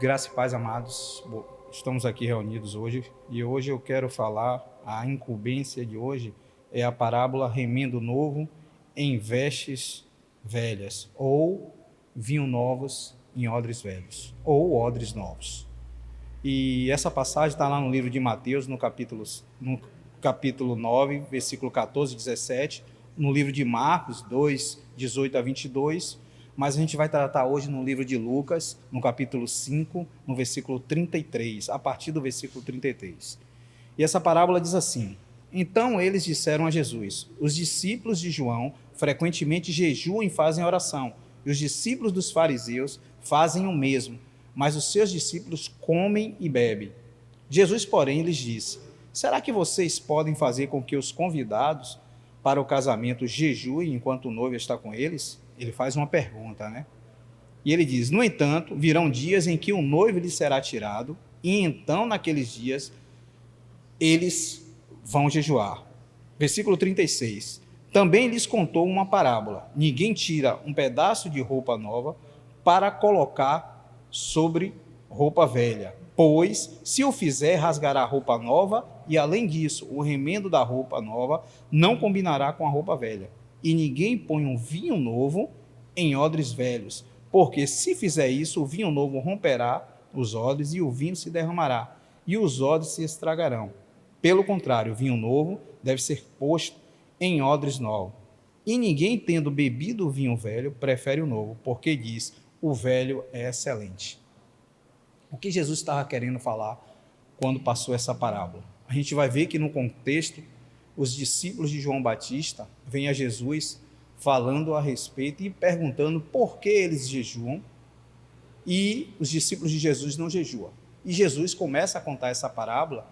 Graça e paz, amados. Estamos aqui reunidos hoje e hoje eu quero falar, a incumbência de hoje é a parábola remendo novo em vestes velhas, ou vinho novos em odres velhos, ou odres novos. E essa passagem está lá no livro de Mateus, no capítulo 9, versículo 14 e 17, no livro de Marcos 2, 18 a 22, mas a gente vai tratar hoje no livro de Lucas, no capítulo 5, no versículo 33, a partir do versículo 33. E essa parábola diz assim: então eles disseram a Jesus: os discípulos de João frequentemente jejuam e fazem oração, e os discípulos dos fariseus fazem o mesmo, mas os seus discípulos comem e bebem. Jesus, porém, lhes disse: será que vocês podem fazer com que os convidados para o casamento jejuem enquanto o noivo está com eles? Ele faz uma pergunta, né? E ele diz: no entanto, virão dias em que o noivo lhe será tirado, e então, naqueles dias, eles vão jejuar. Versículo 36. Também lhes contou uma parábola: ninguém tira um pedaço de roupa nova para colocar sobre roupa velha, pois, se o fizer, rasgará a roupa nova, e além disso, o remendo da roupa nova não combinará com a roupa velha. E ninguém põe um vinho novo em odres velhos, porque se fizer isso, o vinho novo romperá os odres e o vinho se derramará, e os odres se estragarão. Pelo contrário, o vinho novo deve ser posto em odres novos. E ninguém, tendo bebido o vinho velho, prefere o novo, porque diz: o velho é excelente. O que Jesus estava querendo falar quando passou essa parábola? A gente vai ver que no contexto, os discípulos de João Batista vêm a Jesus falando a respeito e perguntando por que eles jejuam, e os discípulos de Jesus não jejuam. E Jesus começa a contar essa parábola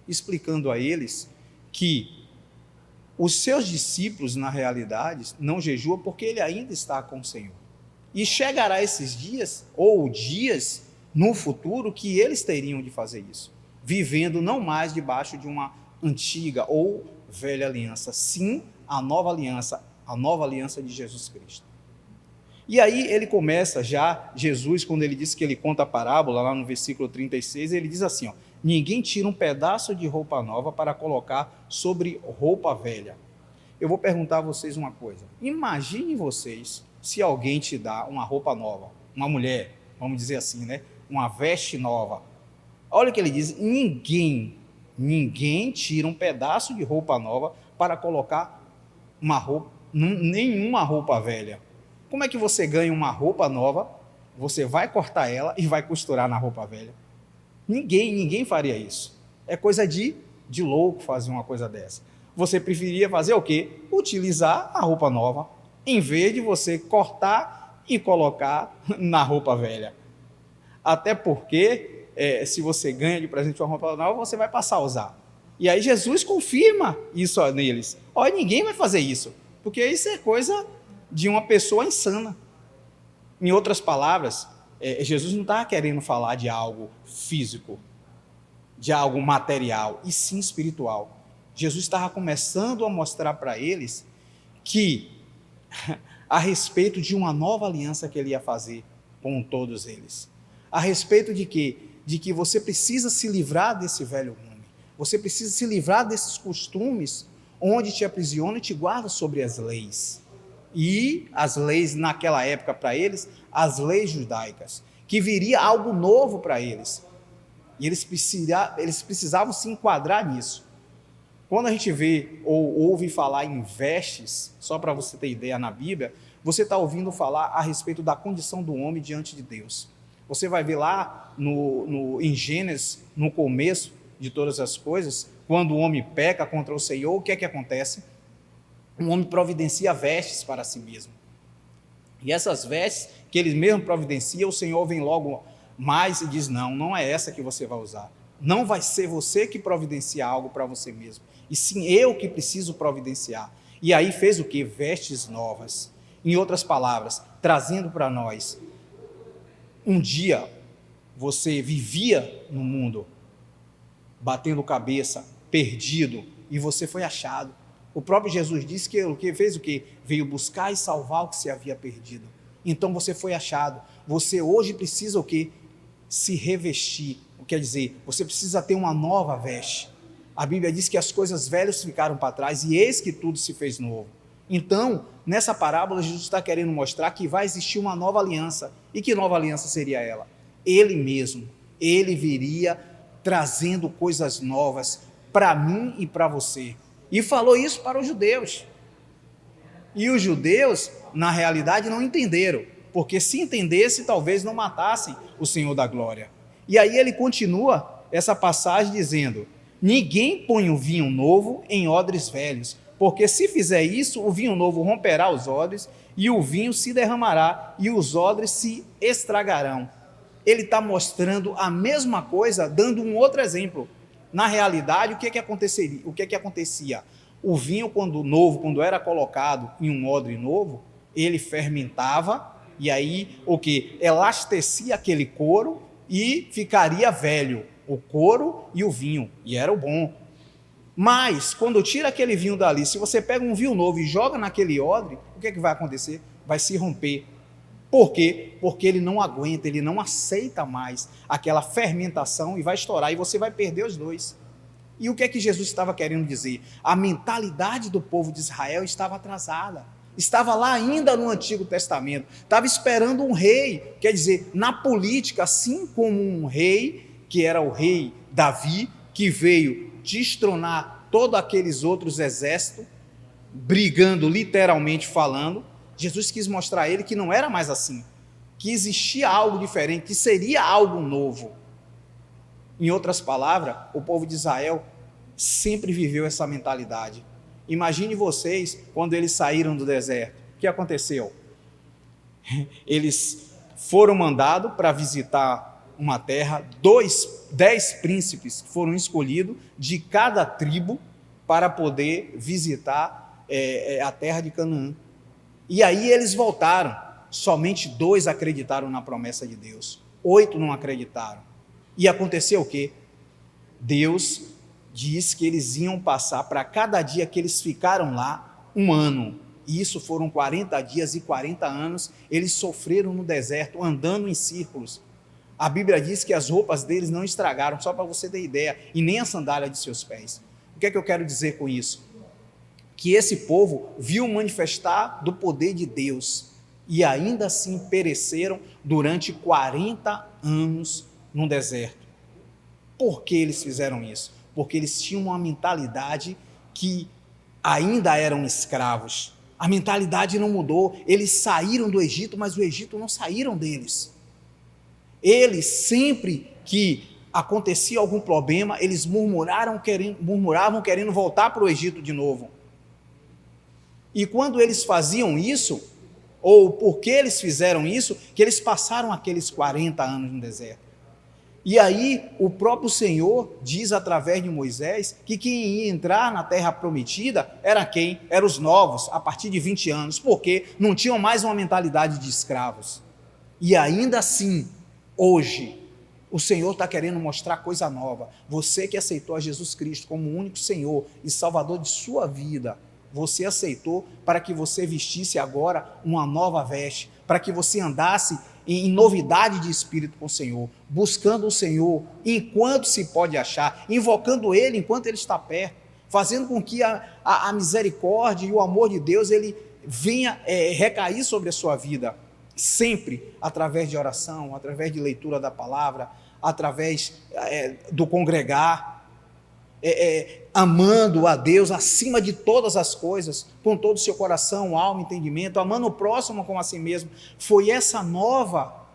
explicando a eles que os seus discípulos, na realidade, não jejuam porque ele ainda está com o Senhor. E chegará esses dias, ou dias no futuro, que eles teriam de fazer isso, vivendo não mais debaixo de uma antiga ou velha aliança, sim a nova aliança de Jesus Cristo. E aí ele começa já, Jesus, quando ele diz que ele conta a parábola, lá no versículo 36, ele diz assim: ninguém tira um pedaço de roupa nova para colocar sobre roupa velha. Eu vou perguntar a vocês uma coisa: imaginem vocês se alguém te dá uma roupa nova, uma mulher, vamos dizer assim, né? Uma veste nova. Olha o que ele diz: ninguém tira um pedaço de roupa nova para colocar nenhuma roupa velha. Como é que você ganha uma roupa nova? Você vai cortar ela e vai costurar na roupa velha. Ninguém faria isso. É coisa de louco fazer uma coisa dessa. Você preferiria fazer o quê? Utilizar a roupa nova, em vez de você cortar e colocar na roupa velha. Até porque, se você ganha de presente uma roupa nova, você vai passar a usar. E aí Jesus confirma isso neles. Olha, ninguém vai fazer isso, porque isso é coisa de uma pessoa insana. Em outras palavras, Jesus não estava querendo falar de algo físico, de algo material, e sim espiritual. Jesus estava começando a mostrar para eles que, a respeito de uma nova aliança que ele ia fazer com todos eles, a respeito de quê? De que você precisa se livrar desse velho homem, você precisa se livrar desses costumes onde te aprisiona e te guarda sobre as leis. E as leis naquela época para eles, as leis judaicas, que viria algo novo para eles, e eles precisavam se enquadrar nisso. Quando a gente vê ou ouve falar em vestes, só para você ter ideia, na Bíblia, você está ouvindo falar a respeito da condição do homem diante de Deus. Você vai ver lá em Gênesis, no começo de todas as coisas, quando o homem peca contra o Senhor, o que é que acontece? O homem providencia vestes para si mesmo. E essas vestes que ele mesmo providencia, o Senhor vem logo mais e diz: não é essa que você vai usar. Não vai ser você que providencia algo para você mesmo, e sim eu que preciso providenciar. E aí fez o quê? Vestes novas. Em outras palavras, trazendo para nós: um dia você vivia no mundo, batendo cabeça, perdido, e você foi achado. O próprio Jesus disse que o que fez o quê? Veio buscar e salvar o que se havia perdido. Então você foi achado. Você hoje precisa o quê? se revestir. Quer dizer, você precisa ter uma nova veste. A Bíblia diz que as coisas velhas ficaram para trás e eis que tudo se fez novo. Então, nessa parábola, Jesus está querendo mostrar que vai existir uma nova aliança. E que nova aliança seria ela? Ele mesmo. Ele viria trazendo coisas novas para mim e para você. E falou isso para os judeus. E os judeus, na realidade, não entenderam. Porque se entendesse, talvez não matassem o Senhor da glória. E aí ele continua essa passagem dizendo: ninguém põe o vinho novo em odres velhos, porque se fizer isso, o vinho novo romperá os odres, e o vinho se derramará, e os odres se estragarão. Ele está mostrando a mesma coisa, dando um outro exemplo. Na realidade, o que acontecia? O vinho, quando era colocado em um odre novo, ele fermentava, e aí o que? Elastecia aquele couro, e ficaria velho o couro e o vinho, e era o bom. Mas, quando tira aquele vinho dali, se você pega um vinho novo e joga naquele odre, o que vai acontecer? Vai se romper. Por quê? Porque ele não aguenta, ele não aceita mais aquela fermentação e vai estourar, e você vai perder os dois. E o que é que Jesus estava querendo dizer? A mentalidade do povo de Israel estava atrasada. Estava lá ainda no Antigo Testamento, estava esperando um rei, quer dizer, na política, assim como um rei, que era o rei Davi, que veio destronar todos aqueles outros exércitos, brigando literalmente falando, Jesus quis mostrar a ele que não era mais assim, que existia algo diferente, que seria algo novo. Em outras palavras, o povo de Israel sempre viveu essa mentalidade. Imagine vocês, quando eles saíram do deserto, o que aconteceu? Eles foram mandados para visitar uma terra, 10 príncipes foram escolhidos de cada tribo para poder visitar a terra de Canaã. E aí eles voltaram, somente 2 acreditaram na promessa de Deus, 8 não acreditaram. E aconteceu o quê? Deus diz que eles iam passar, para cada dia que eles ficaram lá, 1 ano. E isso foram 40 dias e 40 anos, eles sofreram no deserto, andando em círculos. A Bíblia diz que as roupas deles não estragaram, só para você ter ideia, e nem a sandália de seus pés. O que é que eu quero dizer com isso? Que esse povo viu manifestar do poder de Deus, e ainda assim pereceram durante 40 anos no deserto. Por que eles fizeram isso? Porque eles tinham uma mentalidade que ainda eram escravos. A mentalidade não mudou. Eles saíram do Egito, mas o Egito não saíram deles. Eles, sempre que acontecia algum problema, eles murmuravam querendo voltar para o Egito de novo. E quando eles faziam isso, ou porque eles fizeram isso, que eles passaram aqueles 40 anos no deserto. E aí o próprio Senhor diz através de Moisés que quem ia entrar na terra prometida era quem? Eram os novos, a partir de 20 anos, porque não tinham mais uma mentalidade de escravos. E ainda assim, hoje, o Senhor está querendo mostrar coisa nova. Você que aceitou a Jesus Cristo como o único Senhor e Salvador de sua vida, você aceitou para que você vestisse agora uma nova veste, para que você andasse em novidade de espírito com o Senhor, buscando o Senhor enquanto se pode achar, invocando Ele enquanto Ele está perto, fazendo com que a misericórdia e o amor de Deus ele venha recair sobre a sua vida, sempre através de oração, através de leitura da palavra, através do congregar, amando a Deus acima de todas as coisas, com todo o seu coração, alma, entendimento, amando o próximo como a si mesmo. Foi essa nova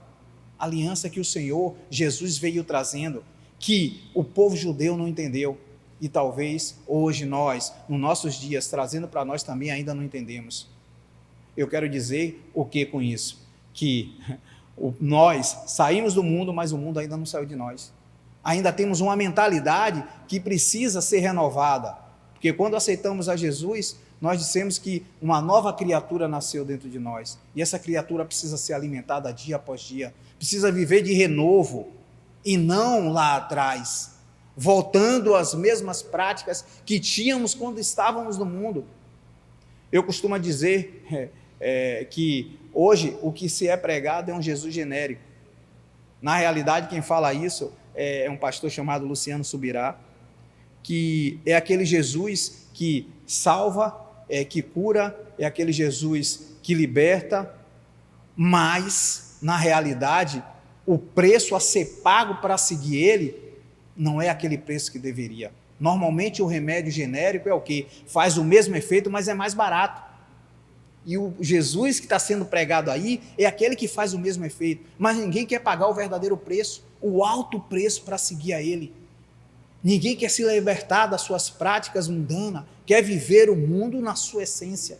aliança que o Senhor Jesus veio trazendo, que o povo judeu não entendeu, e talvez hoje nós, nos nossos dias, trazendo para nós também, ainda não entendemos. Eu quero dizer o que com isso? Que nós saímos do mundo, mas o mundo ainda não saiu de nós. Ainda temos uma mentalidade que precisa ser renovada, porque quando aceitamos a Jesus, nós dissemos que uma nova criatura nasceu dentro de nós, e essa criatura precisa ser alimentada dia após dia, precisa viver de renovo, e não lá atrás, voltando às mesmas práticas que tínhamos quando estávamos no mundo. Eu costumo dizer que hoje o que se é pregado é um Jesus genérico. Na realidade, quem fala isso é um pastor chamado Luciano Subirá, que é aquele Jesus que salva, que cura, é aquele Jesus que liberta, mas, na realidade, o preço a ser pago para seguir ele não é aquele preço que deveria. Normalmente o remédio genérico é o quê? Faz o mesmo efeito, mas é mais barato. E o Jesus que está sendo pregado aí é aquele que faz o mesmo efeito, mas ninguém quer pagar o verdadeiro preço, o alto preço para seguir a ele. Ninguém quer se libertar das suas práticas mundanas, quer viver o mundo na sua essência.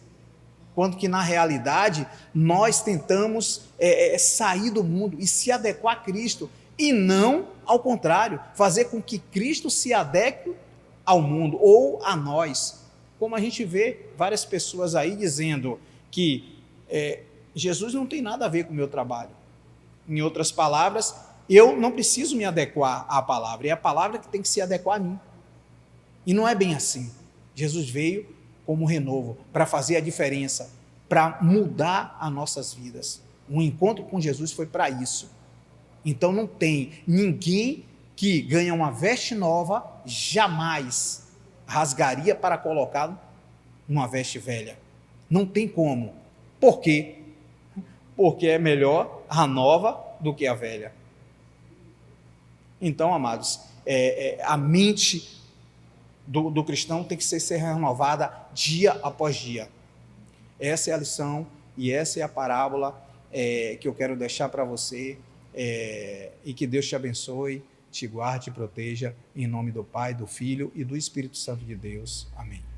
Quando que, na realidade, nós tentamos sair do mundo e se adequar a Cristo, e não ao contrário, fazer com que Cristo se adeque ao mundo ou a nós. Como a gente vê várias pessoas aí dizendo que Jesus não tem nada a ver com o meu trabalho. Em outras palavras, eu não preciso me adequar à palavra, é a palavra que tem que se adequar a mim. E não é bem assim. Jesus veio como renovo, para fazer a diferença, para mudar as nossas vidas. O encontro com Jesus foi para isso. Então não tem ninguém que ganha uma veste nova, jamais rasgaria para colocá-lo numa veste velha. Não tem como. Por quê? Porque é melhor a nova do que a velha. Então, amados, a mente do cristão tem que ser renovada dia após dia. Essa é a lição e essa é a parábola que eu quero deixar para você, e que Deus te abençoe, te guarde e proteja, em nome do Pai, do Filho e do Espírito Santo de Deus. Amém.